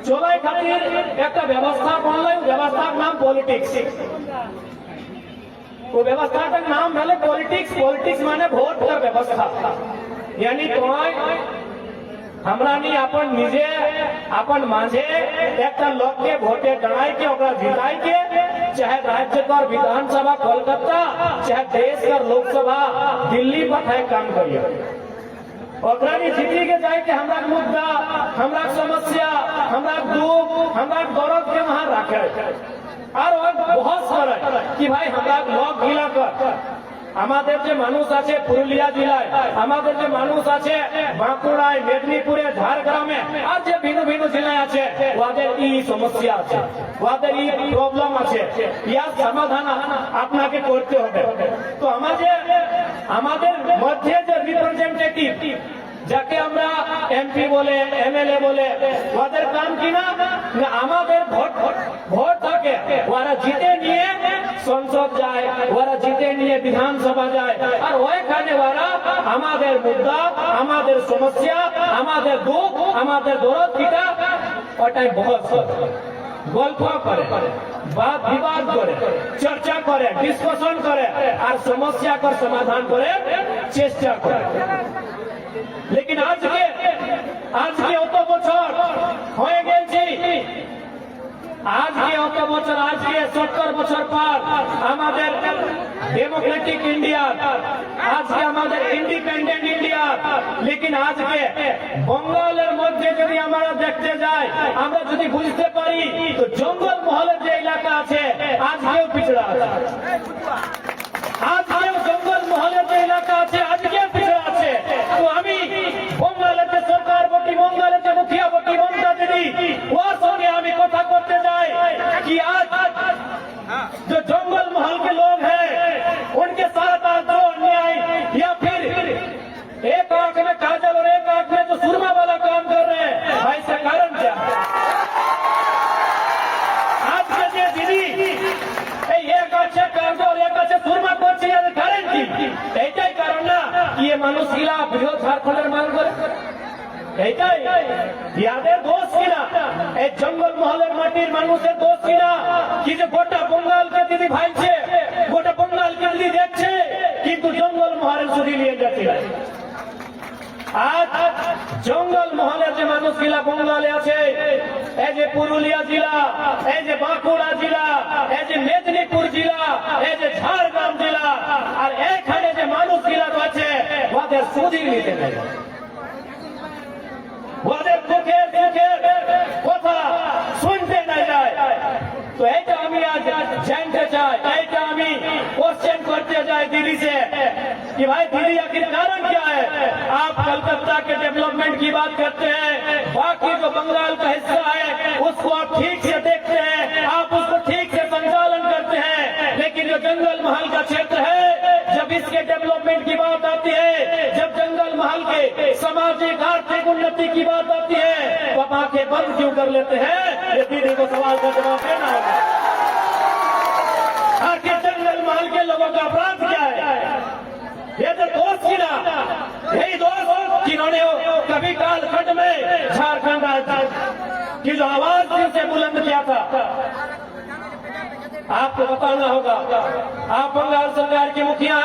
চলাই খাতির একটা ব্যবস্থা করলেন, ব্যবস্থার নাম পলিটিক্স। वो व्यवस्था का नाम है पॉलिटिक्स। पॉलिटिक्स माने वोट का व्यवस्था, यानी हमरा नहीं अपन निजे अपन माझे एक लोग के वोटे डराई के ओकरा जिताई के, चाहे राज्य का विधानसभा कोलकाता, चाहे देश का लोकसभा दिल्ली पर है काम करिए, ओकरा नहीं जीती के जाए कि हमरा मुद्दा, हमरा समस्या, हमरा दुख, हमरा दर्द के वहां रखे। और बहुत सारा कि भाई हमरा लोक जिला আমাদের যে মানুষ আছে পুরুলিয়া জেলায়, আমাদের যে মানুষ আছে বাঁকুড়ায়, মেদিনীপুরে, ঝাড়গ্রামে, আর যে ভিন্ন ভিন্ন জেলায় আছে, ওদের এই সমস্যা আছে, ওদের এই প্রবলেম আছে, ইয়ার সমাধান আপনাকে করতে হবে। তো আমাদের মধ্যে যে রিপ্রেজেন্টেটিভ, যাকে আমরা এমপি বলে, এমএলএ বলে, ওদের কাম কিনা আমাদের ভোট থাকে, ওরা জিতে নিয়ে সংসদ যায়, ওরা জিতে নিয়ে বিধানসভা যায়, আর ওইখানে ওরা আমাদের মুদ্দা, আমাদের সমস্যা, আমাদের দুঃখ, আমাদের দরদ কিটা ওটাই বহুত গল্প করে, বাদ বিবাদ করে, চর্চা করে, ডিসকাশন করে, আর সমস্যার সমাধান করে চেষ্টা করে। लेकिन आज के অত বছর হয়ে গেছে, आज के অত বছর, आज के 70 বছর পর আমাদের डेमोक्रेटिक इंडिया, आज के আমাদের इंडिपेंडेंट इंडिया, लेकिन आज के बंगालेर মধ্যে যদি আমরা দেখতে যাই, আমরা যদি বুঝতে পারি তো জঙ্গল মহলের যে এলাকা আছে আজকেও পিছড়া আছে, আজকেও জঙ্গল মহলের যে এলাকা আছে আজকেও পিছড়া আছে। তো আমি বঙ্গালের যে সরকার বটি, বঙ্গালের যে মুখিয়া বটি, মমতা দিদি, ওর সঙ্গে আমি কথা করতে যাই कि आज जो जंगल महल के लोग हैं उनके साथ आज जो अन्याय या फिर एक आंख में काजल और एक आंख में जो सुरमा वाला काम कर रहे हैं, भाई इसका कारण क्या है? आज के दीदी एक अच्छे काजल और एक अच्छे सुरमा করছে, এর কারণ কি? এইটাই কারণ না কি এ মানুষ গিলা বৃহৎ ঝাড়খণ্ডের মানুষ করে, এইটাই ইয়াদের দোষ কিনা, এই জঙ্গল মহলের মাটির মানুষের দোষ কিনা কি যে গোটা বঙ্গালকে দিদি ভাইছে, গোটা বঙ্গালকে দিদি দেখছে, কিন্তু জঙ্গল মহলের শুধু নিয়ে যাচ্ছে। আজ জঙ্গল মহলের যে মানুষগুলা বঙ্গালে আছে, এই যে পুরুলিয়া জেলা, এই যে বাঁকুড়া জেলা, এই যে মেদিনীপুর জেলা, এই যে ঝাড়গ্রাম জেলা, আর এখানে যে মানুষগুলা রয়েছে ওদের সুদির নিতে নেই, ওদের মুখের কথা শুনতে না যায়। তো এইটা আমি আজ জানতে চাই, এইটা আমি क्वेश्चन करते जाए दीदी से कि भाई दीदी आखिर कारण क्या है? आप कलकत्ता के डेवलपमेंट की बात करते हैं, बाकी जो बंगाल का हिस्सा है उसको आप ठीक से देखते हैं, आप उसको ठीक से संचालन करते हैं, लेकिन जो जंगल महल का क्षेत्र है, जब इसके डेवलपमेंट की बात आती है, जब जंगल महल के सामाजिक आर्थिक उन्नति की बात आती है, तो आप आंखें बंद क्यों कर लेते हैं? ये दीदी को सवाल का जवाब देना होगा। आखिर जंगल महल के लोगों का अपराध क्या है? ये तो दोस्त गिना, यही दोस्त जिन्होंने कभी कालखंड में झारखंड की जो आवाज दिल से बुलंद किया था, आपको बताना होगा। आप बंगाल सरकार के मुखिया